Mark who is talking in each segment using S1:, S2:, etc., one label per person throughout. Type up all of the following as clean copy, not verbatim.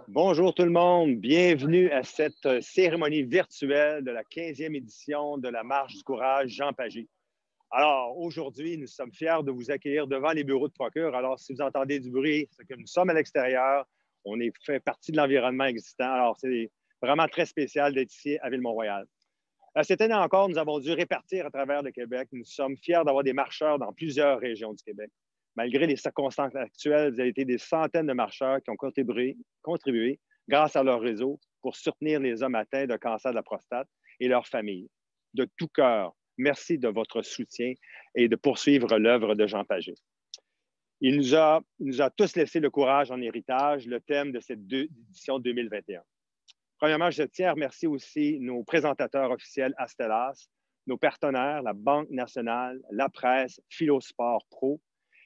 S1: Bonjour tout le monde, bienvenue à cette cérémonie virtuelle de la 15e édition de la Marche du courage Jean Pagé. Alors, aujourd'hui, nous sommes fiers de vous accueillir devant les bureaux de Procure. Alors, si vous entendez du bruit, c'est que nous sommes à l'extérieur, on fait partie de l'environnement existant. Alors, c'est vraiment très spécial d'être ici à Ville-Mont-Royal. Cette année encore, nous avons dû répartir à travers le Québec. Nous sommes fiers d'avoir des marcheurs dans plusieurs régions du Québec. Malgré les circonstances actuelles, vous avez été des centaines de marcheurs qui ont contribué grâce à leur réseau pour soutenir les hommes atteints de cancer de la prostate et leurs familles. De tout cœur, merci de votre soutien et de poursuivre l'œuvre de Jean Pagé. Il nous a tous laissé le courage en héritage, le thème de cette édition 2021. Premièrement, je tiens à remercier aussi nos présentateurs officiels Astellas, nos partenaires, la Banque nationale, la presse, Philosport Pro.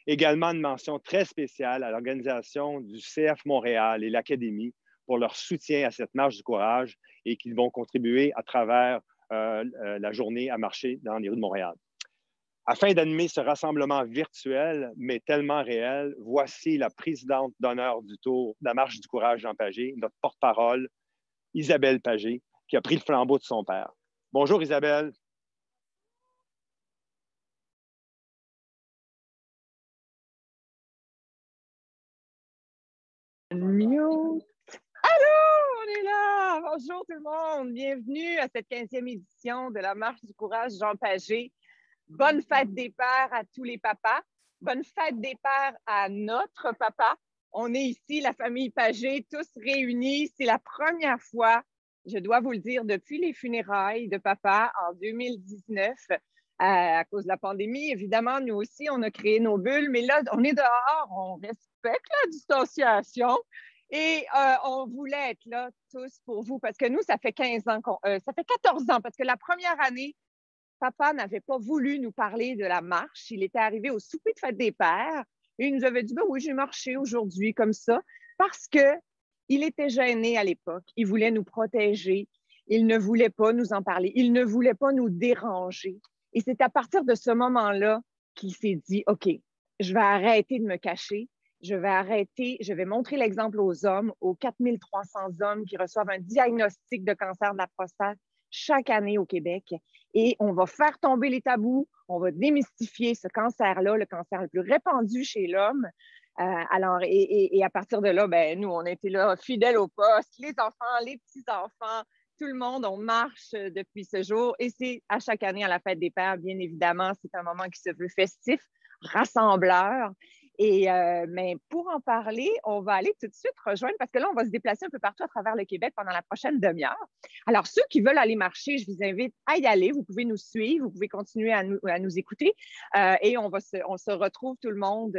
S1: Également une mention très spéciale à l'organisation du CF Montréal et l'Académie pour leur soutien à cette marche du courage et qu'ils vont contribuer à travers la journée à marcher dans les rues de Montréal. Afin d'animer ce rassemblement virtuel, mais tellement réel, voici la présidente d'honneur du Tour de la Marche du courage Jean Pagé, notre porte-parole, Isabelle Pagé, qui a pris le flambeau de son père. Bonjour Isabelle.
S2: Mute. Allô, on est là! Bonjour tout le monde! Bienvenue à cette 15e édition de la Marche du courage Jean Pagé. Bonne fête des pères à tous les papas. Bonne fête des pères à notre papa. On est ici, la famille Pagé, tous réunis. C'est la première fois, je dois vous le dire, depuis les funérailles de papa en 2019, à cause de la pandémie. Évidemment, nous aussi, on a créé nos bulles, mais là, on est dehors, on respecte la distanciation. Et on voulait être là tous pour vous parce que nous, ça fait 15 ans, ça fait 14 ans, parce que la première année, papa n'avait pas voulu nous parler de la marche. Il était arrivé au souper de fête des pères et il nous avait dit, ben oui, j'ai marché aujourd'hui comme ça, parce qu'il était gêné à l'époque. Il voulait nous protéger. Il ne voulait pas nous en parler. Il ne voulait pas nous déranger. Et c'est à partir de ce moment-là qu'il s'est dit, OK, je vais arrêter de me cacher. Je vais montrer l'exemple aux hommes, aux 4300 hommes qui reçoivent un diagnostic de cancer de la prostate chaque année au Québec. Et on va faire tomber les tabous, on va démystifier ce cancer-là, le cancer le plus répandu chez l'homme. Et à partir de là, ben, nous, on était là fidèles au poste, les enfants, les petits-enfants, tout le monde, on marche depuis ce jour. Et c'est à chaque année à la fête des pères, bien évidemment, c'est un moment qui se veut festif, rassembleur. Mais pour en parler, on va aller tout de suite rejoindre, parce que là, on va se déplacer un peu partout à travers le Québec pendant la prochaine demi-heure. Alors, ceux qui veulent aller marcher, je vous invite à y aller. Vous pouvez nous suivre, vous pouvez continuer à nous écouter. Et on se retrouve tout le monde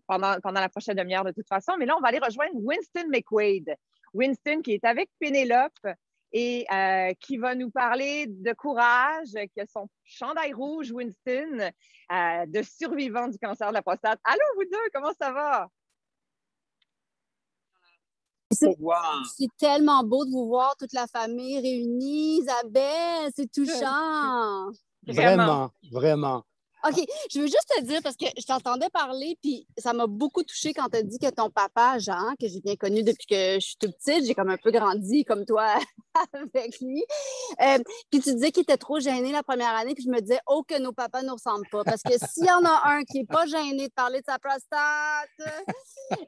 S2: pendant la prochaine demi-heure de toute façon. Mais là, on va aller rejoindre Winston McQuaid. Winston qui est avec Pénélope et qui va nous parler de courage, qui a son chandail rouge, Winston, de survivant du cancer de la prostate. Allô, vous deux, comment ça va?
S3: C'est tellement beau de vous voir, toute la famille réunie. Isabelle, c'est touchant.
S4: Vraiment, vraiment.
S3: OK, je veux juste te dire, parce que je t'entendais parler, puis ça m'a beaucoup touchée quand tu as dit que ton papa, Jean, que j'ai bien connu depuis que je suis toute petite, j'ai comme un peu grandi comme toi avec lui. Puis tu disais qu'il était trop gêné la première année, puis je me disais, oh, que nos papas ne nous ressemblent pas. Parce que s'il y en a un qui n'est pas gêné de parler de sa prostate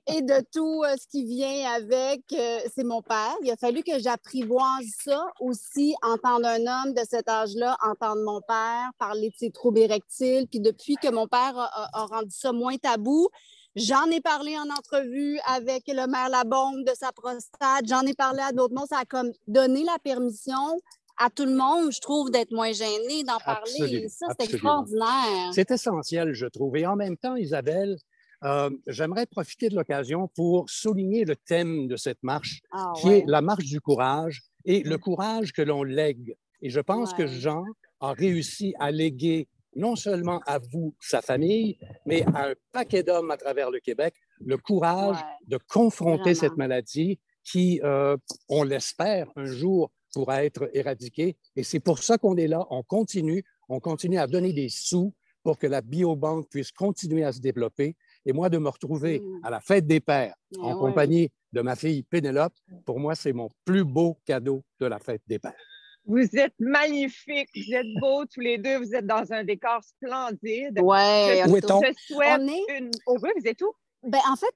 S3: et de tout ce qui vient avec, c'est mon père. Il a fallu que j'apprivoise ça aussi, entendre un homme de cet âge-là, entendre mon père parler de ses troubles érectiles. Puis depuis que mon père a rendu ça moins tabou, j'en ai parlé en entrevue avec le maire Labombe de sa prostate. J'en ai parlé à d'autres mondes. Ça a comme donné la permission à tout le monde, je trouve, d'être moins gêné, d'en parler.
S4: Absolument,
S3: Et ça, c'est extraordinaire.
S4: C'est essentiel, je trouve. Et en même temps, Isabelle, j'aimerais profiter de l'occasion pour souligner le thème de cette marche, qui est la marche du courage et le courage que l'on lègue. Et je pense que Jean a réussi à léguer non seulement à vous, sa famille, mais à un paquet d'hommes à travers le Québec, le courage de confronter cette maladie qui, on l'espère, un jour pourra être éradiquée. Et c'est pour ça qu'on est là. On continue à donner des sous pour que la biobanque puisse continuer à se développer. Et moi, de me retrouver à la fête des pères en compagnie de ma fille Pénélope. Pour moi, c'est mon plus beau cadeau de la fête des pères.
S2: Vous êtes magnifiques, vous êtes beaux tous les deux, vous êtes dans un décor splendide.
S3: Ouais,
S4: Où est-on?
S2: Je souhaite une... Oh oui, vous êtes où?
S3: Ben, en fait,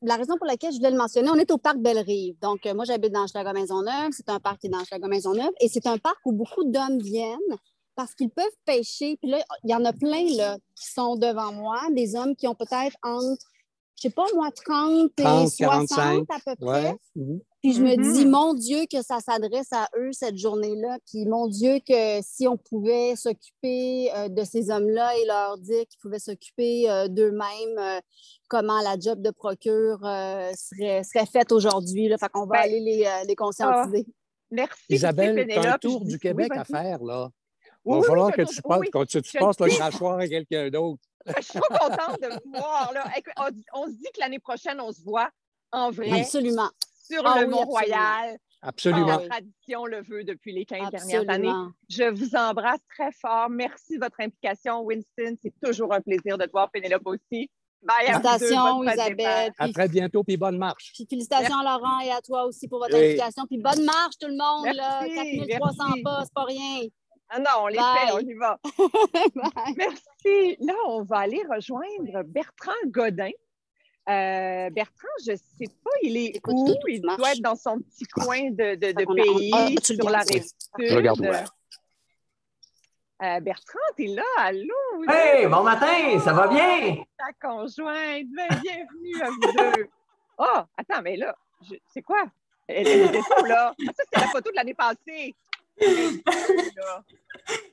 S3: la raison pour laquelle je voulais le mentionner, on est au parc Belle-Rive. Donc, moi, j'habite dans Hochelaga-Maisonneuve. C'est un parc qui est dans Hochelaga-Maisonneuve. Et c'est un parc où beaucoup d'hommes viennent parce qu'ils peuvent pêcher. Puis là, il y en a plein là, qui sont devant moi, des hommes qui ont peut-être entre, je sais pas moi, 30 et
S4: 30,
S3: 60
S4: 45.
S3: à peu près.
S4: Ouais.
S3: Puis je me dis, mon Dieu, que ça s'adresse à eux cette journée-là. Puis mon Dieu, que si on pouvait s'occuper de ces hommes-là et leur dire qu'ils pouvaient s'occuper d'eux-mêmes, comment la job de procure serait faite aujourd'hui. Fait qu'on va aller les conscientiser.
S2: Merci.
S4: Isabelle, tu as un tour du Québec à faire, là. Il va falloir que tu passes le crachoir à quelqu'un d'autre.
S2: Je suis trop contente de vous voir. Là. On se dit que l'année prochaine, on se voit en vrai.
S3: Absolument.
S2: Sur le Mont-Royal.
S4: Absolument.
S2: La tradition le veut depuis les 15 dernières années. Je vous embrasse très fort. Merci de votre implication, Winston. C'est toujours un plaisir de te voir, Pénélope aussi. Bye,
S3: félicitations, Isabelle.
S4: À très bientôt, puis bonne marche.
S3: Puis félicitations à Laurent et à toi aussi pour votre implication. Puis bonne marche, tout le monde. Merci, 4300 pas, c'est pas rien.
S2: Ah non, on les fait, on y va. Merci. Là, on va aller rejoindre Bertrand Godin. Bertrand, je ne sais pas, il est où? Il doit être dans son petit coin de pays, sur la rive sud.
S4: Regarde ouvert.
S2: Bertrand, t'es là, allô?
S5: Hey, bon matin, ça va bien?
S2: Ta conjointe, bienvenue à vous deux. Oh, attends, mais là, c'est quoi? Elle est où, là? Ah, ça, c'est la photo de l'année passée.
S5: C'est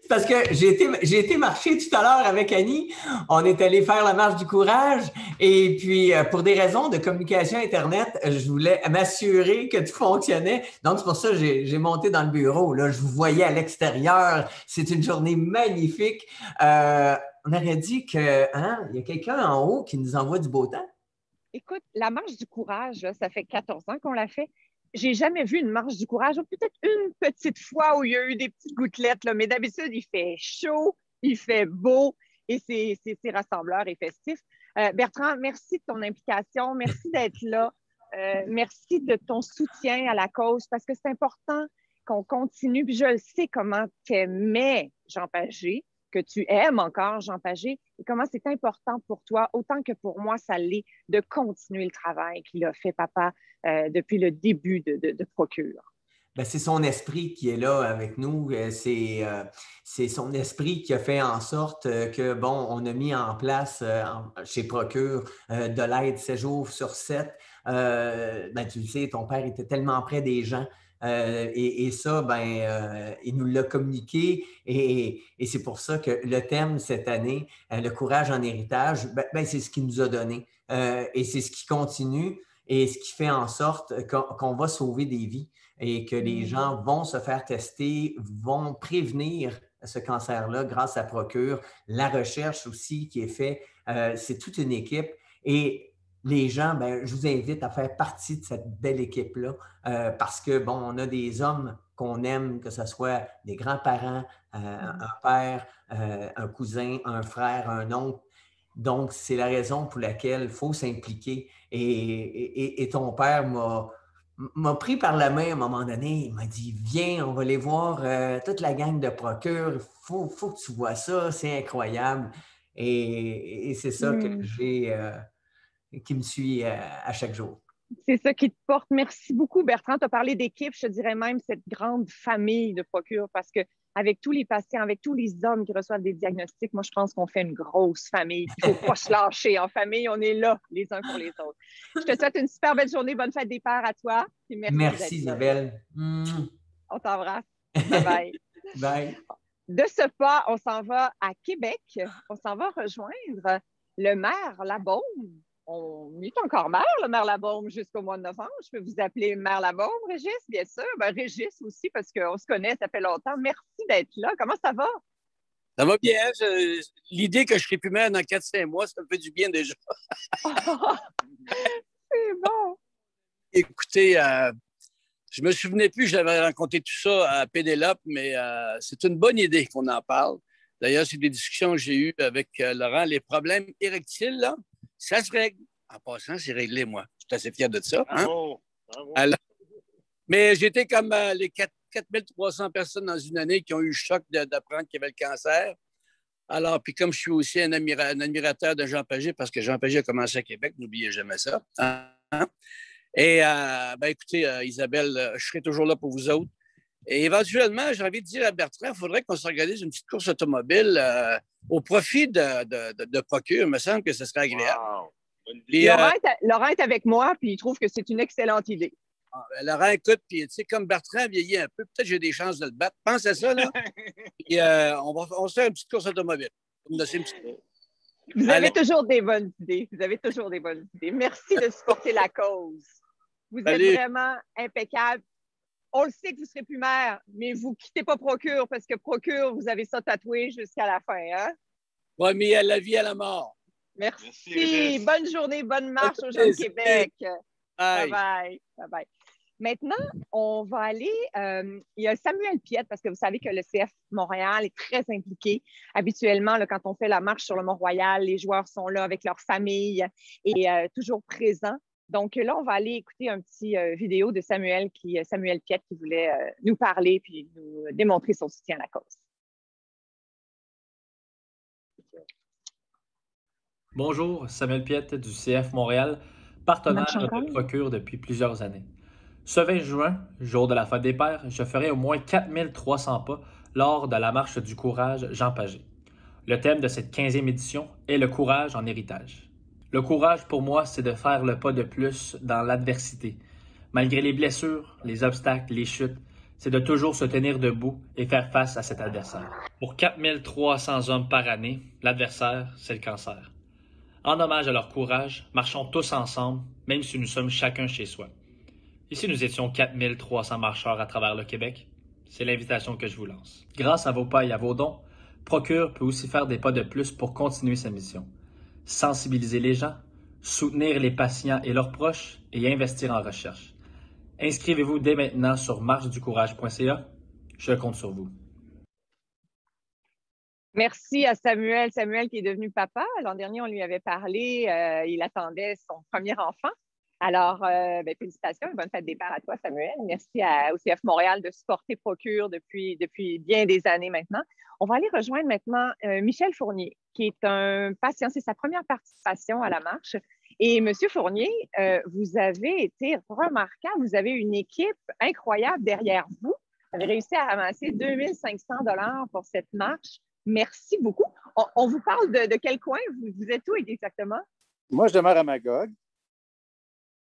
S5: parce que j'ai été marcher tout à l'heure avec Annie. On est allé faire la marche du courage et puis pour des raisons de communication Internet, je voulais m'assurer que tout fonctionnait. Donc, c'est pour ça que j'ai monté dans le bureau. Là, je vous voyais à l'extérieur. C'est une journée magnifique. On aurait dit qu'il y a quelqu'un en haut qui nous envoie du beau temps.
S2: Écoute, la marche du courage, là, ça fait 14 ans qu'on l'a fait. J'ai jamais vu une marche du courage, peut-être une petite fois où il y a eu des petites gouttelettes, là, mais d'habitude, il fait chaud, il fait beau et c'est rassembleur et festif. Bertrand, merci de ton implication, merci d'être là, merci de ton soutien à la cause parce que c'est important qu'on continue. Puis je le sais comment tu aimais Jean Pagé, que tu aimes encore Jean Pagé et comment c'est important pour toi, autant que pour moi, ça l'est, de continuer le travail qu'il a fait, papa, depuis le début de Procure.
S5: Ben, c'est son esprit qui est là avec nous. C'est son esprit qui a fait en sorte que, bon, on a mis en place chez Procure de l'aide 7 jours sur 7. Ben, tu le sais, ton père était tellement près des gens. Et ça, il nous l'a communiqué et c'est pour ça que le thème cette année, le courage en héritage, c'est ce qu'il nous a donné et c'est ce qui continue et ce qui fait en sorte qu'on va sauver des vies et que les gens vont se faire tester, vont prévenir ce cancer-là grâce à Procure. La recherche aussi qui est faite, c'est toute une équipe et les gens, je vous invite à faire partie de cette belle équipe-là parce que, bon, on a des hommes qu'on aime, que ce soit des grands-parents, un père, un cousin, un frère, un oncle. Donc, c'est la raison pour laquelle il faut s'impliquer. Et ton père m'a pris par la main à un moment donné. Il m'a dit, viens, on va aller voir toute la gang de Procure. Il faut que tu vois ça, c'est incroyable. Et c'est ça que j'ai... qui me suit à chaque jour.
S2: C'est ça qui te porte. Merci beaucoup, Bertrand. Tu as parlé d'équipe, je te dirais même cette grande famille de Procure, parce qu'avec tous les patients, avec tous les hommes qui reçoivent des diagnostics, moi, je pense qu'on fait une grosse famille. Il ne faut pas se lâcher. En famille, on est là, les uns pour les autres. Je te souhaite une super belle journée. Bonne fête des pères à toi.
S5: Merci Isabelle.
S2: On t'embrasse. Bye-bye.
S5: Bye.
S2: De ce pas, on s'en va à Québec. On s'en va rejoindre le maire Labaume. On est encore maire, le maire Labaume, jusqu'au mois de novembre. Je peux vous appeler maire Labaume, Régis, bien sûr. Régis aussi, parce qu'on se connaît, ça fait longtemps. Merci d'être là. Comment ça va?
S6: Ça va bien. L'idée que je ne serai plus maire dans 4-5 mois, ça me fait du bien déjà.
S2: C'est bon.
S6: Écoutez, je ne me souvenais plus, j'avais raconté tout ça à Pénélope, mais c'est une bonne idée qu'on en parle. D'ailleurs, c'est des discussions que j'ai eues avec Laurent. Les problèmes érectiles, là, ça se règle. En passant, c'est réglé, moi. suis assez fier de ça. Hein?
S1: Bravo. Bravo.
S6: Alors, mais j'étais comme les 4300 personnes dans une année qui ont eu le choc d'apprendre qu'il y avait le cancer. Alors, puis comme je suis aussi un admirateur de Jean Pagé, parce que Jean Pagé a commencé à Québec, n'oubliez jamais ça. Hein? Et, écoutez, Isabelle, je serai toujours là pour vous autres. Et éventuellement, j'ai envie de dire à Bertrand, il faudrait qu'on s'organise une petite course automobile au profit de Procure. Il me semble que ce serait agréable.
S1: Wow.
S2: Puis, Laurent est avec moi, puis il trouve que c'est une excellente idée.
S6: Laurent, écoute, puis tu sais, comme Bertrand vieillit un peu, peut-être j'ai des chances de le battre. Pense à ça, là. Puis on se fait une petite course automobile.
S2: Vous avez toujours des bonnes idées. Vous avez toujours des bonnes idées. Merci de supporter la cause. Vous êtes vraiment impeccable. On le sait que vous ne serez plus maire, mais vous ne quittez pas Procure parce que Procure, vous avez ça tatoué jusqu'à la fin. Hein?
S6: Oui, mais à la vie, à la mort.
S2: Merci. Bonne journée, bonne marche aux gens de Québec. Bye-bye. Bye-bye. Maintenant, on va aller... il y a Samuel Piette, parce que vous savez que le CF Montréal est très impliqué. Habituellement, là, quand on fait la marche sur le Mont-Royal, les joueurs sont là avec leur famille et toujours présents. Donc là, on va aller écouter un petit vidéo de Samuel Piette qui voulait nous parler puis nous démontrer son soutien à la cause.
S7: Bonjour, Samuel Piette du CF Montréal, partenaire de Procure depuis plusieurs années. Ce 20 juin, jour de la fête des pères, je ferai au moins 4300 pas lors de la marche du courage Jean Pagé. Le thème de cette 15e édition est le courage en héritage. Le courage pour moi, c'est de faire le pas de plus dans l'adversité. Malgré les blessures, les obstacles, les chutes, c'est de toujours se tenir debout et faire face à cet adversaire. Pour 4300 hommes par année, l'adversaire, c'est le cancer. En hommage à leur courage, marchons tous ensemble, même si nous sommes chacun chez soi. Ici, nous étions 4300 marcheurs à travers le Québec. C'est l'invitation que je vous lance. Grâce à vos pas et à vos dons, Procure peut aussi faire des pas de plus pour continuer sa mission. Sensibiliser les gens, soutenir les patients et leurs proches et investir en recherche. Inscrivez-vous dès maintenant sur marcheducourage.ca. Je compte sur vous.
S2: Merci à Samuel. Samuel qui est devenu papa. L'an dernier, on lui avait parlé. Il attendait son premier enfant. Alors, félicitations et bonne fête des pères à toi, Samuel. Merci au CF Montréal de supporter Procure depuis bien des années maintenant. On va aller rejoindre maintenant Michel Fournier, qui est un patient. C'est sa première participation à la marche. Et M. Fournier, vous avez été remarquable. Vous avez une équipe incroyable derrière vous. Vous avez réussi à ramasser 2500 $ pour cette marche. Merci beaucoup. On vous parle de quel coin? Vous êtes où exactement?
S8: Moi, je demeure à Magog.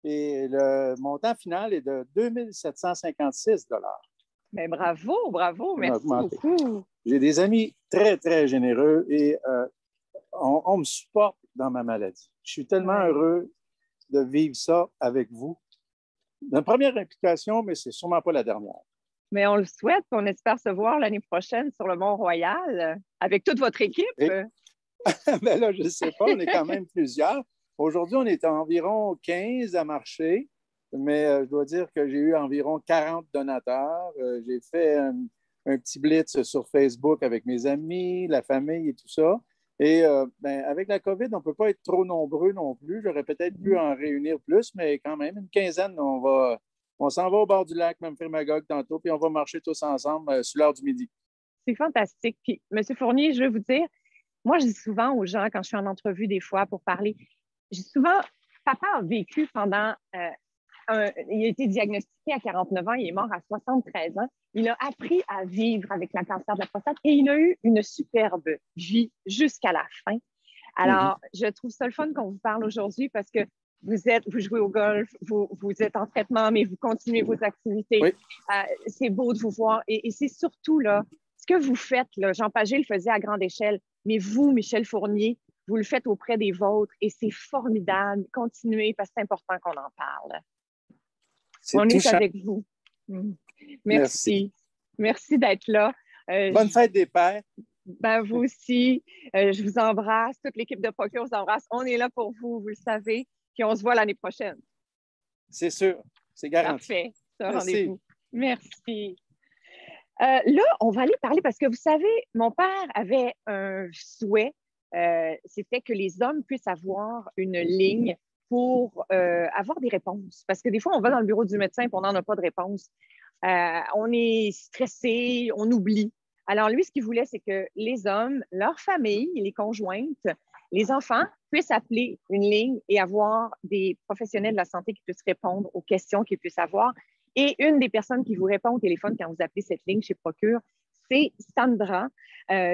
S8: Et le montant final est de 2756 $.
S2: Bien, bravo, merci beaucoup.
S8: J'ai des amis très, très généreux et on me supporte dans ma maladie. Je suis tellement heureux de vivre ça avec vous. La première implication, mais ce n'est sûrement pas la dernière.
S2: Mais on le souhaite, on espère se voir l'année prochaine sur le Mont-Royal avec toute votre équipe.
S8: Ben là, je ne sais pas, on est quand même plusieurs. Aujourd'hui, on est environ 15 à marcher, mais je dois dire que j'ai eu environ 40 donateurs. J'ai fait un petit blitz sur Facebook avec mes amis, la famille et tout ça. Et avec la COVID, on ne peut pas être trop nombreux non plus. J'aurais peut-être pu en réunir plus, mais quand même, une quinzaine, on s'en va au bord du lac, même faire Magog tantôt, puis on va marcher tous ensemble sur l'heure du midi.
S2: C'est fantastique. Puis, M. Fournier, je veux vous dire, moi, je dis souvent aux gens, quand je suis en entrevue des fois pour parler, je dis souvent, papa a vécu pendant... il a été diagnostiqué à 49 ans, il est mort à 73 ans. Il a appris à vivre avec le cancer de la prostate et il a eu une superbe vie jusqu'à la fin. Alors, je trouve ça le fun qu'on vous parle aujourd'hui parce que vous jouez au golf, vous êtes en traitement, mais vous continuez vos activités.
S8: Oui.
S2: C'est beau de vous voir. Et c'est surtout, là, ce que vous faites, là, Jean Pagé le faisait à grande échelle, mais vous, Michel Fournier, vous le faites auprès des vôtres et c'est formidable. Continuez parce que c'est important qu'on en parle. On est avec vous. Merci. Merci d'être là.
S8: Bonne fête des pères.
S2: Ben, vous aussi. Je vous embrasse. Toute l'équipe de Procure vous embrasse. On est là pour vous, vous le savez. Puis on se voit l'année prochaine.
S8: C'est sûr. C'est garanti.
S2: Parfait. C'est un rendez-vous. Merci. Là, on va aller parler parce que vous savez, mon père avait un souhait. C'était que les hommes puissent avoir une ligne pour avoir des réponses. Parce que des fois, on va dans le bureau du médecin et on n'en a pas de réponse. On est stressé, on oublie. Alors, lui, ce qu'il voulait, c'est que les hommes, leurs familles, les conjointes, les enfants puissent appeler une ligne et avoir des professionnels de la santé qui puissent répondre aux questions qu'ils puissent avoir. Et une des personnes qui vous répond au téléphone quand vous appelez cette ligne chez Procure, c'est Sandra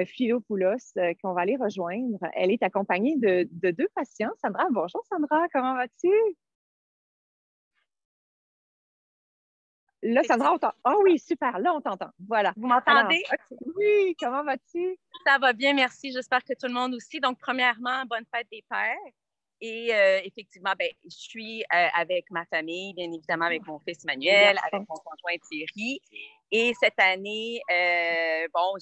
S2: Philopoulos, qu'on va aller rejoindre. Elle est accompagnée de 2 patients. Sandra, bonjour Sandra, comment vas-tu? Là, Sandra, on t'entend. Ah oui, super, là, on t'entend. Voilà.
S9: Vous m'entendez?
S2: Oui, comment vas-tu?
S9: Ça va bien, merci. J'espère que tout le monde aussi. Donc, premièrement, bonne fête des pères. Et effectivement, je suis avec ma famille, bien évidemment, avec mon fils Manuel, avec mon conjoint Thierry. Et cette année, on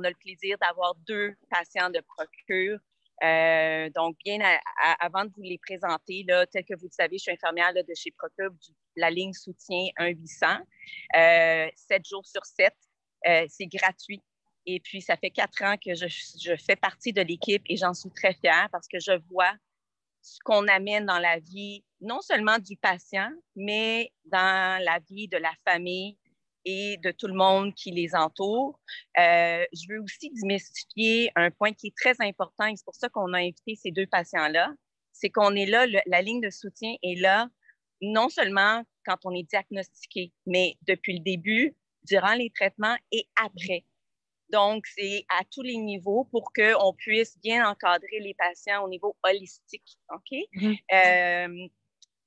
S9: a le plaisir d'avoir 2 patients de Procure. Donc, avant de vous les présenter, là, tel que vous le savez, je suis infirmière là, de chez Procure, la ligne soutien 1-800, 7 jours sur 7. C'est gratuit. Et puis, ça fait 4 ans que je fais partie de l'équipe et j'en suis très fière parce que je vois ce qu'on amène dans la vie, non seulement du patient, mais dans la vie de la famille et de tout le monde qui les entoure. Je veux aussi démystifier un point qui est très important et c'est pour ça qu'on a invité ces 2 patients-là. C'est qu'on est là, la ligne de soutien est là, non seulement quand on est diagnostiqué, mais depuis le début, durant les traitements et après. Donc, c'est à tous les niveaux pour qu'on puisse bien encadrer les patients au niveau holistique. OK? Mm-hmm.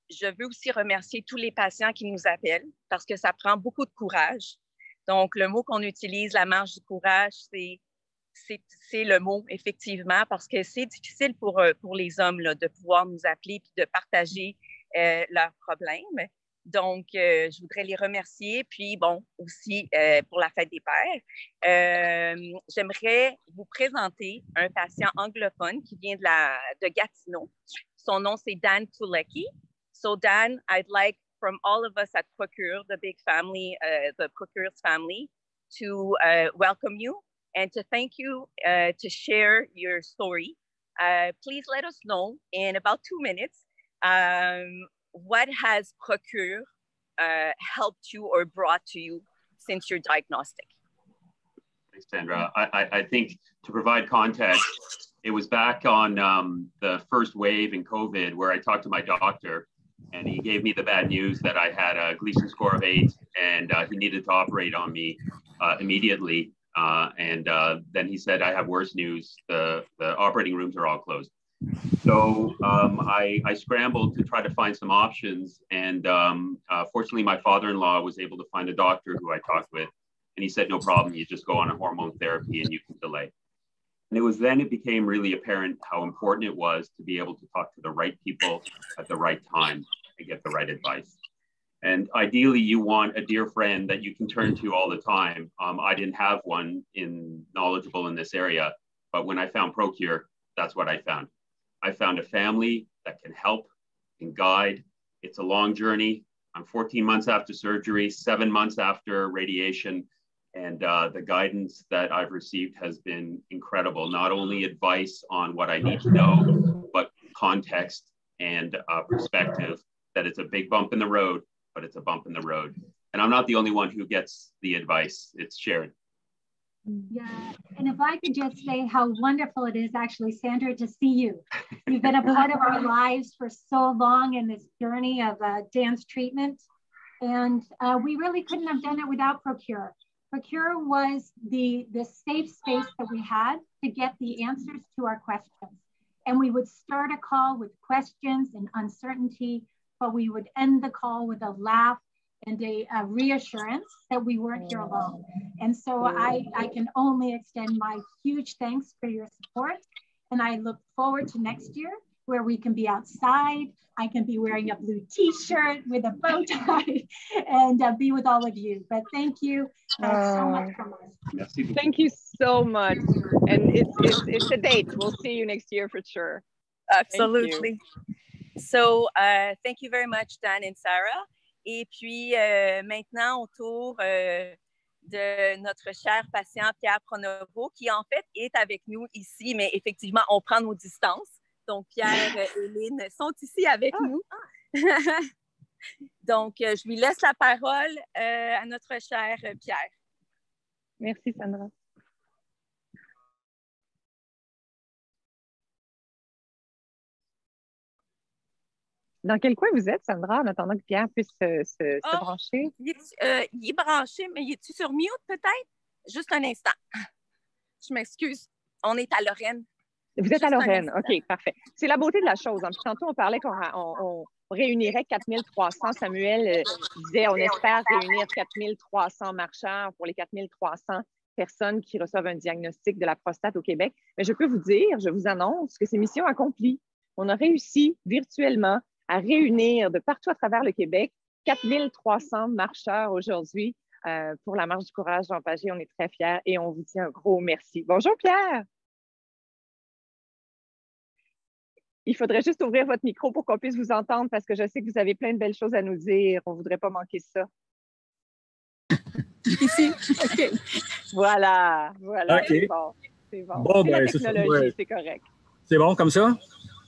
S9: Je veux aussi remercier tous les patients qui nous appellent parce que ça prend beaucoup de courage. Donc, le mot qu'on utilise, la marche du courage, c'est le mot, effectivement, parce que c'est difficile pour les hommes là, de pouvoir nous appeler et de partager leurs problèmes. Donc, je voudrais les remercier. Puis, bon, aussi pour la fête des pères, j'aimerais vous présenter un patient anglophone qui vient de Gatineau. Son nom, c'est Dan Tulecki. So, Dan, I'd like from all of us at Procure, the big family, the Procure's family, to welcome you and to thank you to share your story. Please let us know in about 2 minutes what has Procure helped you or brought to you since your diagnostic?
S10: Thanks, Sandra. I think to provide context, it was back on the first wave in COVID where I talked to my doctor and he gave me the bad news that I had a Gleason score of 8 and he needed to operate on me immediately. Then he said, I have worse news. The operating rooms are all closed. So I scrambled to try to find some options. And fortunately, my father-in-law was able to find a doctor who I talked with. And he said, no problem, you just go on a hormone therapy and you can delay. And it was then it became really apparent how important it was to be able to talk to the right people at the right time and get the right advice. And ideally, you want a dear friend that you can turn to all the time. I didn't have one knowledgeable in this area, but when I found Procure, that's what I found. I found a family that can help and guide. It's a long journey. I'm 14 months after surgery, 7 months after radiation, and the guidance that I've received has been incredible. Not only advice on what I need to know, but context and perspective that it's a big bump in the road, but it's a bump in the road. And I'm not the only one who gets the advice. It's shared.
S11: Yeah, and if I could just say how wonderful it is actually, Sandra, to see you. You've been a part of our lives for so long in this journey of Dan's treatment. And we really couldn't have done it without Procure. Procure was the safe space that we had to get the answers to our questions. And we would start a call with questions and uncertainty, but we would end the call with a laugh and a reassurance that we weren't here alone. And so I can only extend my huge thanks for your support. And I look forward to next year where we can be outside. I can be wearing a blue t-shirt with a bow tie and be with all of you. But thank you so much from us.
S2: Thank you so much. And it's a date. We'll see you next year for sure.
S9: Absolutely. So thank you very much, Dan and Sarah. Et puis, maintenant, autour de notre cher patient Pierre Pronovo, qui en fait est avec nous ici, mais effectivement, on prend nos distances Donc, Pierre et Lynn sont ici avec nous. Donc, je lui laisse la parole à notre cher Pierre.
S2: Merci, Sandra. Dans quel coin vous êtes, Sandra, en attendant que Pierre puisse se brancher?
S9: Il est branché, mais il est-tu sur mute, peut-être? Juste un instant. Je m'excuse. On est à Lorraine.
S2: Vous êtes à Lorraine. OK, parfait. C'est la beauté de la chose. Puis tantôt, on parlait qu'on réunirait 4300. Samuel disait, on espère réunir 4300 marcheurs pour les 4300 personnes qui reçoivent un diagnostic de la prostate au Québec. Mais je peux vous dire, je vous annonce que c'est mission accomplie. On a réussi virtuellement à réunir de partout à travers le Québec 4300 marcheurs aujourd'hui pour la Marche du courage Jean Pagé. On est très fiers et on vous dit un gros merci. Bonjour Pierre! Il faudrait juste ouvrir votre micro pour qu'on puisse vous entendre parce que je sais que vous avez plein de belles choses à nous dire. On ne voudrait pas manquer ça. Ici? OK. Voilà.
S12: Okay.
S2: C'est bon.
S12: Bon,
S2: c'est la
S12: ben,
S2: technologie, c'est correct.
S12: C'est bon comme ça?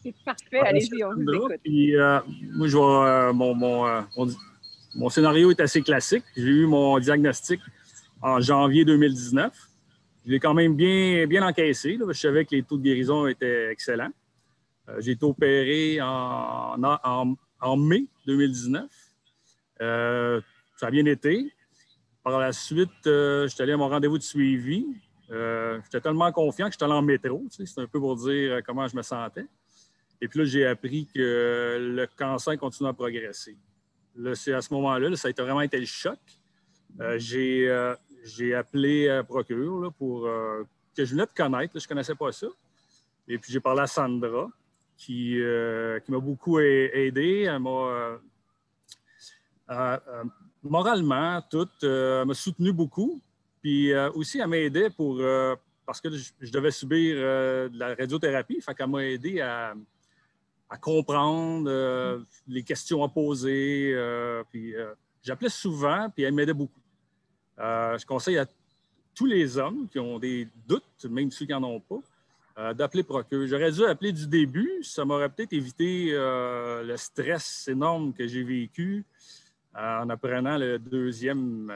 S2: C'est parfait. Allez-y, on vous écoute.
S12: Puis, moi, je vais, mon scénario est assez classique. J'ai eu mon diagnostic en janvier 2019. Je l'ai quand même bien encaissé. Là, je savais que les taux de guérison étaient excellents. J'ai été opéré en mai 2019. Ça a bien été. Par la suite, je suis allé à mon rendez-vous de suivi. J'étais tellement confiant que j'étais allé en métro. Tu sais, c'est un peu pour dire comment je me sentais. Et puis là, j'ai appris que le cancer continue à progresser. Là, c'est à ce moment-là, ça a vraiment été le choc. J'ai appelé Procure là, pour que je venais de connaître. Là, je ne connaissais pas ça. Et puis, j'ai parlé à Sandra, qui m'a beaucoup aidé. Elle m'a moralement, elle m'a soutenu beaucoup. Puis aussi, elle m'a aidé parce que je devais subir de la radiothérapie. Fait qu'elle m'a aidé à comprendre les questions à poser. J'appelais souvent, puis elle m'aidait beaucoup. Je conseille à tous les hommes qui ont des doutes, même ceux qui n'en ont pas, d'appeler Procure. J'aurais dû appeler du début. Ça m'aurait peut-être évité le stress énorme que j'ai vécu en apprenant le deuxième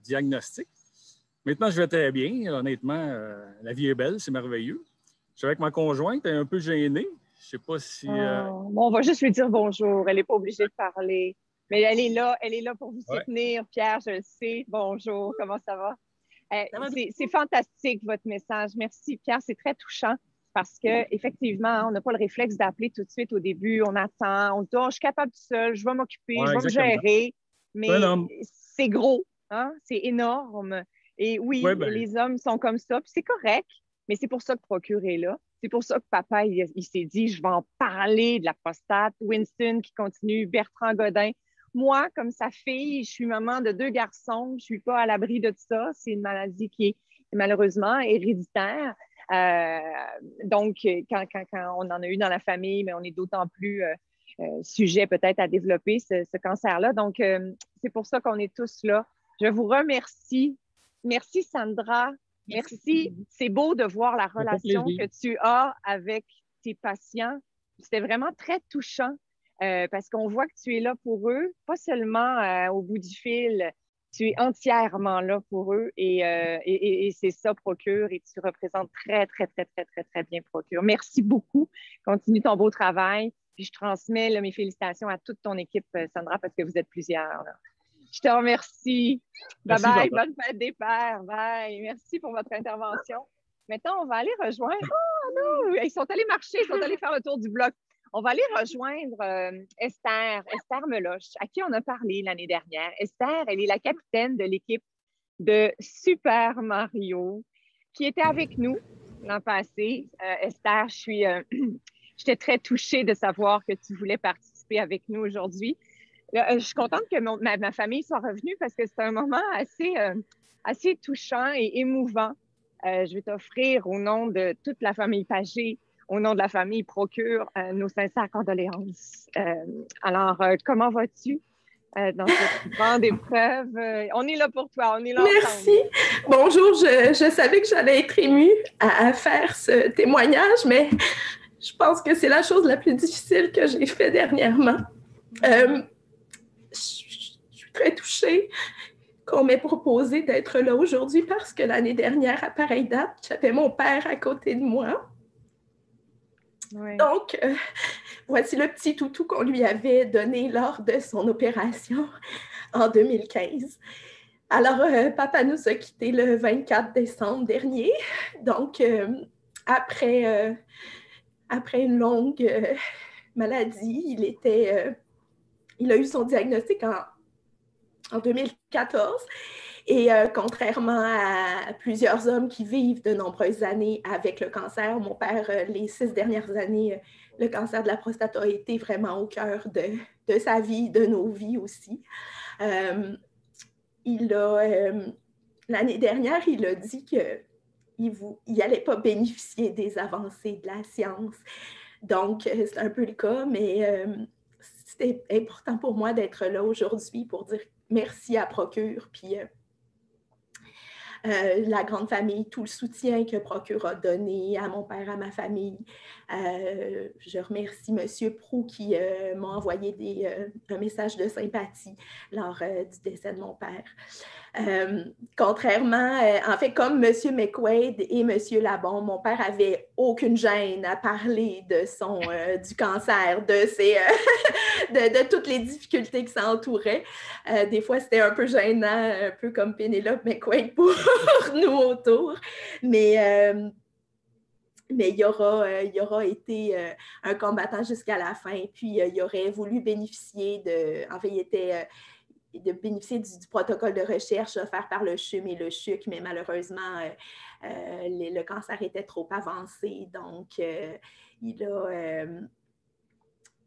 S12: diagnostic. Maintenant, je vais très bien. Honnêtement, la vie est belle, c'est merveilleux. Je savais que ma conjointe est un peu gênée. Je ne sais pas si...
S2: Bon, on va juste lui dire bonjour. Elle n'est pas obligée de parler. Mais elle est là pour vous soutenir. Pierre, je le sais. Bonjour, comment ça va? C'est fantastique, votre message. Merci, Pierre. C'est très touchant parce qu'effectivement, on n'a pas le réflexe d'appeler tout de suite au début. On attend, on dit oh, « je suis capable tout seul, je vais m'occuper, je vais me gérer. » Mais c'est gros, hein? C'est énorme. Et oui, les hommes sont comme ça, puis c'est correct. Mais c'est pour ça que Procure est là. C'est pour ça que papa, il s'est dit « je vais en parler de la prostate. » Winston qui continue, Bertrand Godin. Moi, comme sa fille, je suis maman de 2 garçons. Je ne suis pas à l'abri de ça. C'est une maladie qui est malheureusement héréditaire. Donc, quand on en a eu dans la famille, mais on est d'autant plus sujet peut-être à développer ce cancer-là. Donc, c'est pour ça qu'on est tous là. Je vous remercie. Merci, Sandra. Merci. C'est beau de voir la relation que tu as avec tes patients. C'était vraiment très touchant. Parce qu'on voit que tu es là pour eux, pas seulement au bout du fil, tu es entièrement là pour eux et c'est ça, Procure, et tu représentes très, très, très, très, très, très bien Procure. Merci beaucoup. Continue ton beau travail. Puis je transmets là, mes félicitations à toute ton équipe, Sandra, parce que vous êtes plusieurs. Là. Je te remercie. Bye-bye. Bonne fête des pères. Bye. Merci pour votre intervention. Maintenant, on va aller rejoindre... Oh non! Ils sont allés marcher, ils sont allés faire le tour du bloc. On va aller rejoindre Esther Meloche, à qui on a parlé l'année dernière. Esther, elle est la capitaine de l'équipe de Super Mario, qui était avec nous l'an passé. Esther, j'étais très touchée de savoir que tu voulais participer avec nous aujourd'hui. Je suis contente que ma famille soit revenue parce que c'est un moment assez touchant et émouvant. Je vais t'offrir au nom de toute la famille Pagé, au nom de la famille Procure, nos sincères condoléances. Alors, comment vas-tu dans cette grande épreuve? On est là pour toi, on est là
S13: Merci.
S2: ensemble.
S13: Bonjour, je savais que j'allais être émue à faire ce témoignage, mais Je pense que c'est la chose la plus difficile que j'ai fait dernièrement. Je suis très touchée qu'on m'ait proposé d'être là aujourd'hui parce que l'année dernière, à pareille date, j'avais mon père à côté de moi. Oui. Donc, voici le petit toutou qu'on lui avait donné lors de son opération en 2015. Alors, papa nous a quittés le 24 décembre dernier. Donc, après une longue maladie, il a eu son diagnostic en 2014. Et contrairement à plusieurs hommes qui vivent de nombreuses années avec le cancer, mon père, les 6 dernières années, le cancer de la prostate a été vraiment au cœur de sa vie, de nos vies aussi. L'année dernière, il a dit qu'il n'allait pas bénéficier des avancées de la science. Donc, c'est un peu le cas, mais c'était important pour moi d'être là aujourd'hui pour dire merci à Procure, puis la grande famille, tout le soutien que Procure a donné à mon père, à ma famille. Je remercie M. Proux qui m'a envoyé un message de sympathie lors du décès de mon père. Contrairement, en fait, comme M. McQuaid et M. Labon, mon père avait aucune gêne à parler du cancer, de toutes les difficultés qui s'entouraient. Des fois, c'était un peu gênant, un peu comme Pénélope McQuaid pour nous autour. Mais il aura été un combattant jusqu'à la fin. Puis, il aurait voulu bénéficier de bénéficier du protocole de recherche offert par le CHUM et le CHUC, mais malheureusement, le cancer était trop avancé. Donc,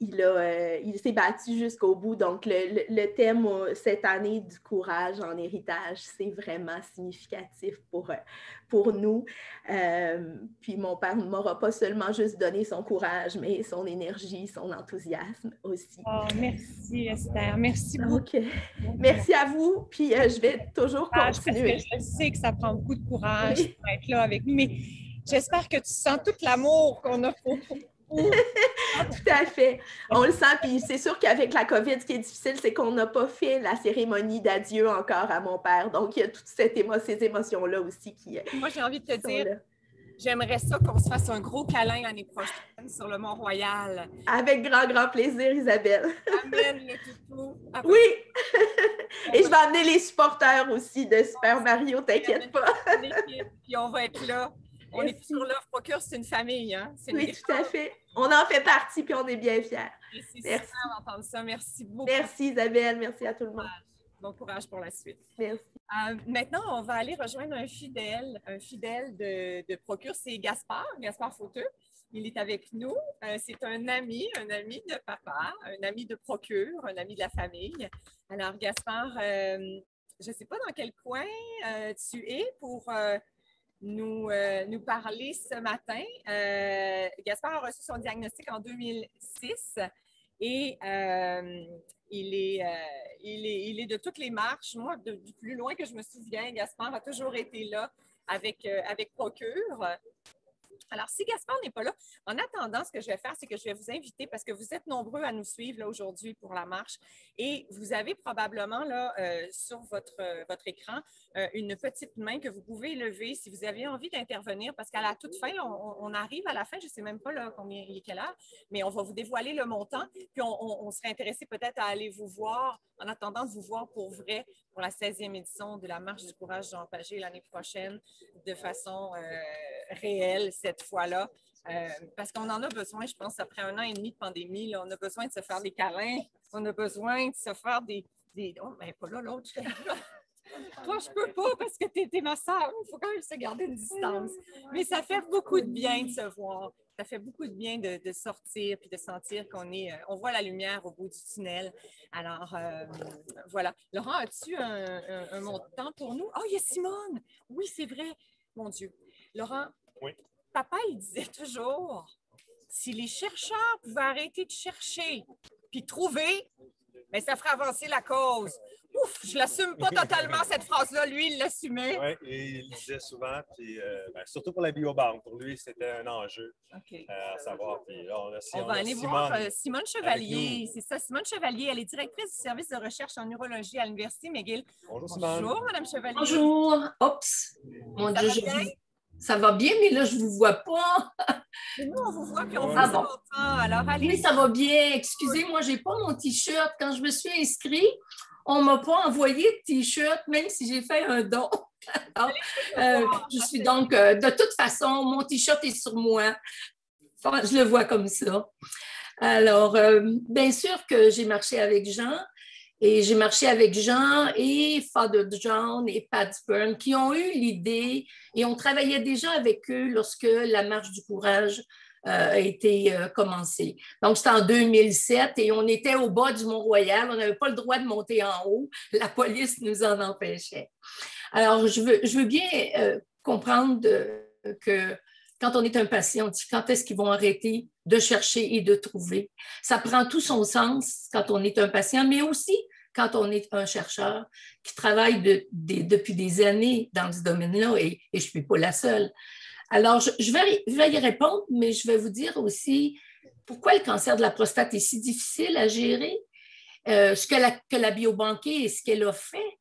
S13: il s'est battu jusqu'au bout. Donc, le thème cette année du courage en héritage, c'est vraiment significatif pour nous. Puis, mon père ne m'aura pas seulement juste donné son courage, mais son énergie, son enthousiasme aussi.
S14: Oh, merci, Esther. Merci beaucoup.
S13: Donc, merci à vous. Puis, je vais toujours continuer.
S14: Parce que je sais que ça prend beaucoup de courage pour être là avec nous, mais j'espère que tu sens tout l'amour qu'on a pour
S13: Tout à fait. On le sent, puis c'est sûr qu'avec la COVID, ce qui est difficile, c'est qu'on n'a pas fait la cérémonie d'adieu encore à mon père. Donc, il y a toutes ces émotions-là aussi qui
S14: Moi, j'ai envie de te dire, j'aimerais ça qu'on se fasse un gros câlin l'année prochaine sur le Mont-Royal.
S13: Avec grand, grand plaisir, Isabelle.
S14: Amène le toutou.
S13: Après, oui! Et je vais amener les supporters aussi de Super Mario, t'inquiète pas.
S14: Puis on va être là. On est toujours là. Procure, c'est une famille. Hein?
S13: Oui, tout à fait. On en fait partie, puis on est bien fiers.
S14: C'est super d'entendre ça. Merci beaucoup.
S13: Merci, Isabelle. Merci à tout le monde.
S14: Bon courage pour la suite.
S13: Merci.
S14: Maintenant, on va aller rejoindre un fidèle de Procure. C'est Gaspard Fauteux. Il est avec nous. C'est un ami de papa, un ami de Procure, un ami de la famille. Alors, Gaspard, je ne sais pas dans quel coin tu es pour... nous parler ce matin. Gaspard a reçu son diagnostic en 2006 et il est de toutes les marches. Moi, du plus loin que je me souviens, Gaspard a toujours été là avec Procure. Alors, si Gaspard n'est pas là, en attendant, ce que je vais faire, c'est que je vais vous inviter, parce que vous êtes nombreux à nous suivre là aujourd'hui pour la marche, et vous avez probablement là sur votre écran une petite main que vous pouvez lever si vous avez envie d'intervenir, parce qu'à la toute fin, on arrive à la fin, je ne sais même pas là, combien il est quelle heure, mais on va vous dévoiler le montant, puis on serait intéressé peut-être à aller vous voir, en attendant de vous voir pour vrai, pour la 16e édition de la Marche du courage Jean Pagé l'année prochaine, de façon réelle cette fois-là. Parce qu'on en a besoin, je pense, après 1 an et demi de pandémie, là, on a besoin de se faire des câlins, on a besoin de se faire des... Oh, ben pas là, l'autre. Toi, je peux pas parce que t'es ma sœur, il faut quand même se garder une distance. Mais ça fait beaucoup de bien de se voir. Ça fait beaucoup de bien de sortir puis de sentir on voit la lumière au bout du tunnel. Alors, voilà. Laurent, as-tu un montant pour nous? Oh, il y a Simone! Oui, c'est vrai. Mon Dieu. Laurent, oui. Papa, il disait toujours, si les chercheurs pouvaient arrêter de chercher puis trouver, bien, ça ferait avancer la cause. Ouf, je l'assume pas totalement, cette phrase-là. Lui, il l'assumait.
S15: Oui, et il le disait souvent, puis surtout pour la biobanque. Pour lui, c'était un enjeu à savoir. Puis là,
S14: on va aller voir Simone Chevalier. C'est ça, Simone Chevalier. Elle est directrice du service de recherche en neurologie à l'Université McGill.
S15: Bonjour, Simone.
S14: Bonjour, Mme Chevalier.
S16: Bonjour. Oups. Mon Dieu, ça va bien, mais là, je ne vous vois pas.
S14: Nous, on vous voit, puis on vous entend. Alors, allez.
S16: Oui, ça va bien. Excusez-moi, je n'ai pas mon T-shirt. Quand je me suis inscrite, on ne m'a pas envoyé de T-shirt, même si j'ai fait un don. Alors, je suis donc, de toute façon, mon T-shirt est sur moi. Enfin, je le vois comme ça. Alors, bien sûr que j'ai marché avec Jean. Et j'ai marché avec Jean et Father John et Pat Byrne qui ont eu l'idée et on travaillait déjà avec eux lorsque la Marche du Courage a été commencée. Donc, c'était en 2007 et on était au bas du Mont-Royal. On n'avait pas le droit de monter en haut. La police nous en empêchait. Alors, je veux bien comprendre que quand on est un patient, on dit quand est-ce qu'ils vont arrêter de chercher et de trouver. Ça prend tout son sens quand on est un patient, mais aussi quand on est un chercheur qui travaille depuis des années dans ce domaine-là et je ne suis pas la seule. Alors, je vais y répondre, mais je vais vous dire aussi pourquoi le cancer de la prostate est si difficile à gérer, ce que la biobanquée et ce qu'elle a fait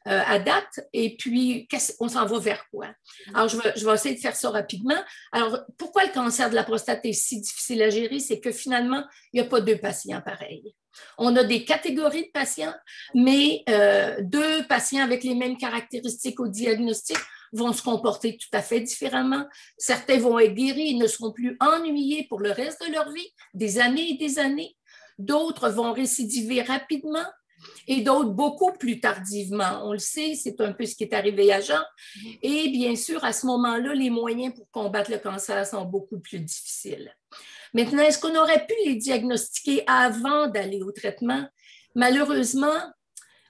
S16: à date, et puis on s'en va vers quoi? Alors, je vais essayer de faire ça rapidement. Alors, pourquoi le cancer de la prostate est si difficile à gérer? C'est que finalement, il n'y a pas deux patients pareils. On a des catégories de patients, mais deux patients avec les mêmes caractéristiques au diagnostic vont se comporter tout à fait différemment. Certains vont être guéris et ne seront plus ennuyés pour le reste de leur vie, des années et des années. D'autres vont récidiver rapidement et d'autres beaucoup plus tardivement. On le sait, c'est un peu ce qui est arrivé à Jean. Et bien sûr, à ce moment-là, les moyens pour combattre le cancer sont beaucoup plus difficiles. Maintenant, est-ce qu'on aurait pu les diagnostiquer avant d'aller au traitement? Malheureusement,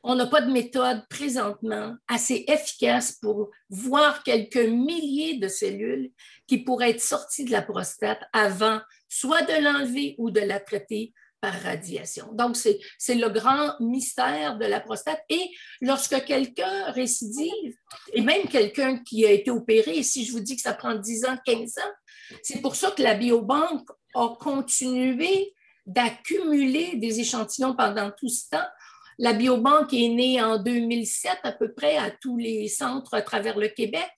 S16: on n'a pas de méthode présentement assez efficace pour voir quelques milliers de cellules qui pourraient être sorties de la prostate avant soit de l'enlever ou de la traiter par radiation. Donc, c'est le grand mystère de la prostate. Et lorsque quelqu'un récidive, et même quelqu'un qui a été opéré, et si je vous dis que ça prend 10 ans, 15 ans, c'est pour ça que la biobanque a continué d'accumuler des échantillons pendant tout ce temps. La biobanque est née en 2007 à peu près à tous les centres à travers le Québec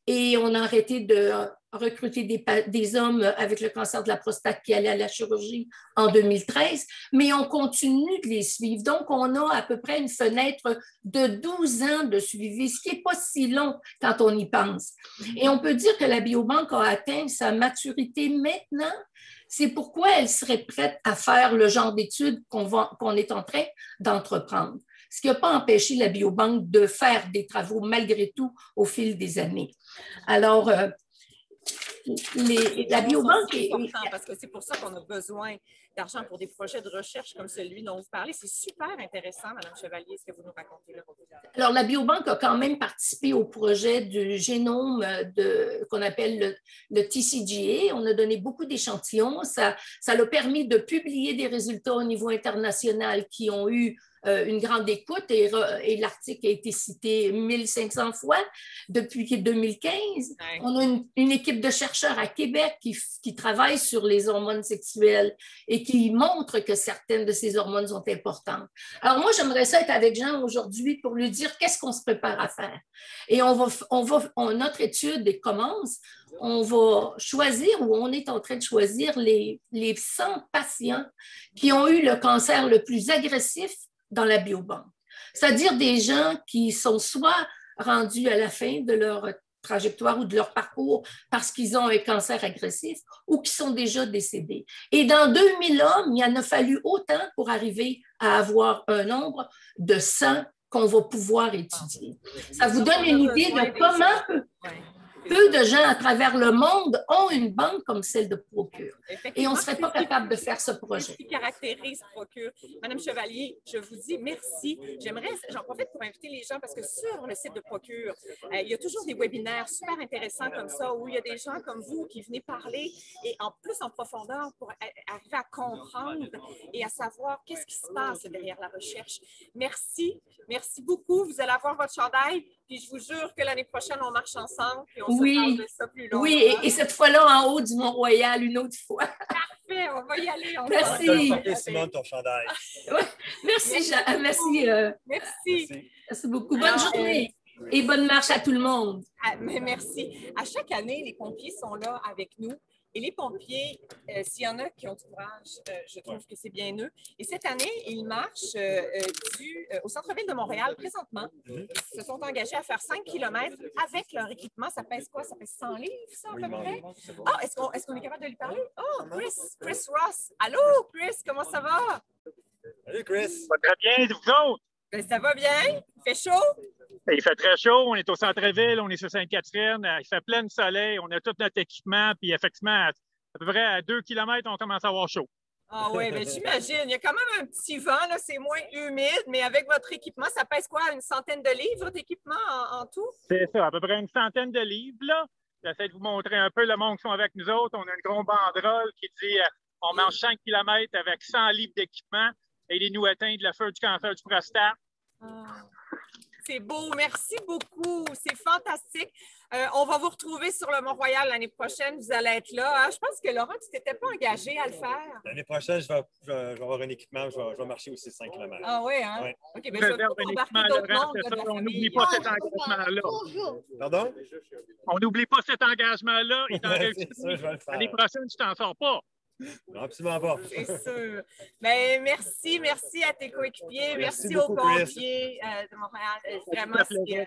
S16: et on a arrêté de recruter des hommes avec le cancer de la prostate qui allaient à la chirurgie en 2013, mais on continue de les suivre. Donc, on a à peu près une fenêtre de 12 ans de suivi, ce qui n'est pas si long quand on y pense. Et on peut dire que la biobanque a atteint sa maturité maintenant. C'est pourquoi elle serait prête à faire le genre d'études qu'on est en train d'entreprendre. Ce qui n'a pas empêché la biobanque de faire des travaux malgré tout au fil des années. Alors, la biobanque est
S14: important parce que c'est pour ça qu'on a besoin d'argent pour des projets de recherche comme celui dont vous parlez. C'est super intéressant, Mme Chevalier, ce que vous nous racontez là.
S16: Alors, la biobanque a quand même participé au projet du génome qu'on appelle le TCGA. On a donné beaucoup d'échantillons. Ça a permis de publier des résultats au niveau international qui ont eu une grande écoute et l'article a été cité 1500 fois depuis 2015. Ouais. On a une équipe de chercheurs à Québec qui travaille sur les hormones sexuelles et qui montre que certaines de ces hormones sont importantes. Alors moi, j'aimerais ça être avec Jean aujourd'hui pour lui dire qu'est-ce qu'on se prépare à faire. Et notre étude commence. On va choisir ou on est en train de choisir les 100 patients qui ont eu le cancer le plus agressif dans la biobanque. C'est-à-dire des gens qui sont soit rendus à la fin de leur trajectoire ou de leur parcours parce qu'ils ont un cancer agressif ou qui sont déjà décédés. Et dans 2000 hommes, il en a fallu autant pour arriver à avoir un nombre de 100 qu'on va pouvoir étudier. Ça vous donne une idée de comment... Peu de gens à travers le monde ont une banque comme celle de Procure. Et on ne serait pas capable de faire ce projet.
S14: Ce qui caractérise Procure. Madame Chevalier, je vous dis merci. J'en profite pour inviter les gens parce que sur le site de Procure, il y a toujours des webinaires super intéressants comme ça où il y a des gens comme vous qui venez parler et en plus en profondeur pour arriver à comprendre et à savoir qu'est-ce qui se passe derrière la recherche. Merci. Merci beaucoup. Vous allez avoir votre chandail. Puis je vous jure que l'année prochaine, on marche ensemble et on se parle de ça plus longtemps.
S16: Oui, et cette fois-là, en haut du Mont-Royal, une autre fois.
S14: Parfait, on va y aller.
S16: Merci.
S15: Simone, ton chandail.
S16: Ouais. Merci, Jean. Merci. Merci beaucoup. Bonne journée et bonne marche à tout le monde.
S14: Merci. À chaque année, les pompiers sont là avec nous. Et les pompiers, s'il y en a qui ont du courage, je trouve que c'est bien eux. Et cette année, ils marchent au centre-ville de Montréal présentement. Ils se sont engagés à faire 5 km avec leur équipement. Ça pèse quoi? Ça pèse 100 livres, ça, à peu près? Ah, est-ce qu'on est capable de lui parler? Oh, Chris Ross. Allô, Chris, comment ça va?
S17: Salut, Chris. Ça va très bien, vous autres?
S14: Ça va bien? Il fait chaud?
S17: Il fait très chaud. On est au centre-ville, on est sur Sainte-Catherine. Il fait plein de soleil. On a tout notre équipement. Puis effectivement, à peu près à 2 km, on commence à avoir chaud.
S14: Ah oui, bien j'imagine. Il y a quand même un petit vent, là, c'est moins humide, mais avec votre équipement, ça pèse quoi? Une centaine de livres, votre équipement en tout?
S17: C'est ça, à peu près une centaine de livres, là. J'essaie de vous montrer un peu le monde qui sont avec nous autres. On a une grosse banderole qui dit on marche 5 km avec 100 livres d'équipement et il nous atteint de la feu du cancer du prostate.
S14: C'est beau, merci beaucoup, c'est fantastique. On va vous retrouver sur le Mont-Royal l'année prochaine, vous allez être là. Hein? Je pense que Laurent, tu t'étais pas engagé à le faire.
S15: L'année prochaine, je vais avoir un équipement, je vais marcher aussi 5 km.
S14: Ah oui, hein?
S15: Ouais.
S14: OK, bien, je vais embarquer d'autres mondes.
S17: On n'oublie pas cet engagement-là.
S15: Pardon?
S17: On n'oublie pas cet engagement-là. L'année prochaine, tu t'en sors pas.
S15: Non, absolument pas.
S14: C'est sûr. Ben, merci à tes coéquipiers. Merci aux pompiers de Montréal. Vraiment,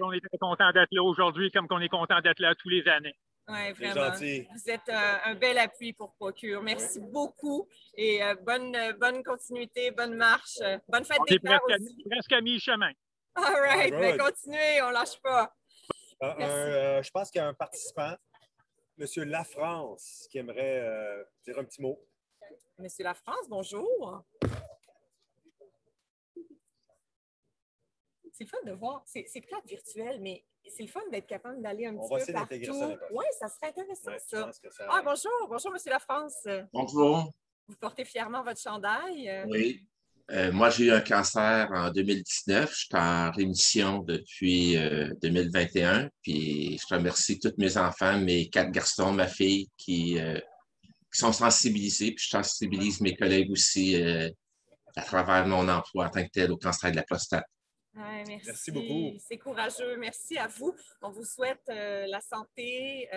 S17: on est très content d'être là aujourd'hui, comme qu'on est content d'être là tous les années.
S14: Oui, vraiment. Vous êtes un bel appui pour Procure. Merci beaucoup et bonne continuité, bonne marche. Bonne fête des pères aussi.
S17: Presque à mi-chemin.
S14: All right. Ben, continuez, on ne lâche pas.
S15: Je pense qu'il y a un participant. Monsieur Lafrance, qui aimerait dire un petit mot.
S14: Monsieur Lafrance, bonjour. C'est le fun de voir. C'est plate virtuel, mais c'est le fun d'être capable d'aller un petit peu partout. Oui, ça serait intéressant, ça. Ah, bonjour, Monsieur Lafrance.
S18: Bonjour.
S14: Vous portez fièrement votre chandail.
S18: Oui. Moi, j'ai eu un cancer en 2019. Je suis en rémission depuis 2021. Puis, je remercie tous mes enfants, mes 4 garçons, ma fille, qui sont sensibilisés. Puis, je sensibilise mes collègues aussi à travers mon emploi en tant que tel au cancer de la prostate.
S14: Ouais, merci beaucoup. C'est courageux. Merci à vous. On vous souhaite la santé,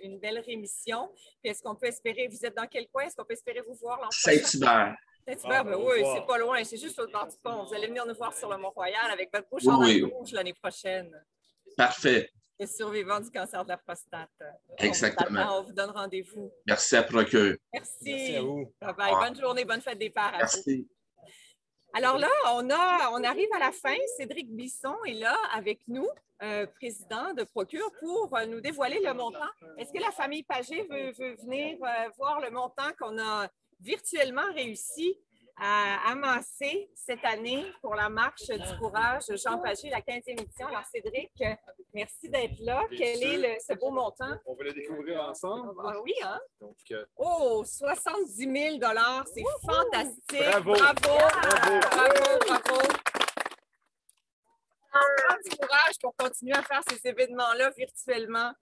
S14: une belle rémission. Puis, est-ce qu'on peut espérer, vous êtes dans quel coin? Est-ce qu'on peut espérer vous voir l'an prochain?
S18: Saint-Hubert.
S14: Ben oui, c'est pas loin, c'est juste au bord du pont. Vous allez venir nous voir sur le Mont-Royal avec votre beau chandail rouge l'année prochaine.
S18: Parfait.
S14: Les survivants du cancer de la prostate.
S18: Exactement.
S14: On vous donne rendez-vous.
S18: Merci à Procure.
S14: Merci à vous. Bye bye. Bonne journée, bonne fête des pères.
S18: Merci.
S14: Alors là, on arrive à la fin. Cédric Bisson est là avec nous, président de Procure, pour nous dévoiler le montant. Est-ce que la famille Pagé veut venir voir le montant qu'on a virtuellement réussi à amasser cette année pour la marche du courage Jean Pagé, la 15e édition. Alors, Cédric, merci d'être là. Quel est ce beau montant?
S19: On va le découvrir ensemble.
S14: Ah oui, hein?
S19: Donc,
S14: oh, 70 000 $. C'est fantastique.
S19: Bravo.
S14: Bravo. Du courage pour continuer à faire ces événements-là virtuellement,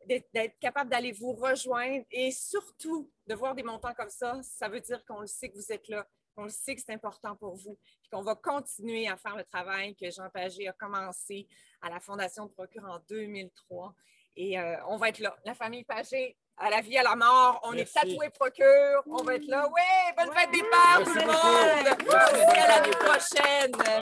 S14: d'être capable d'aller vous rejoindre et surtout de voir des montants comme ça, ça veut dire qu'on le sait que vous êtes là, qu'on le sait que c'est important pour vous, et qu'on va continuer à faire le travail que Jean Pagé a commencé à la Fondation de Procure en 2003. Et on va être là. La famille Pagé, à la vie, à la mort, on est tatoué Procure, on va être là. Oui, bonne fête des pères, tout le monde! Et à l'année prochaine!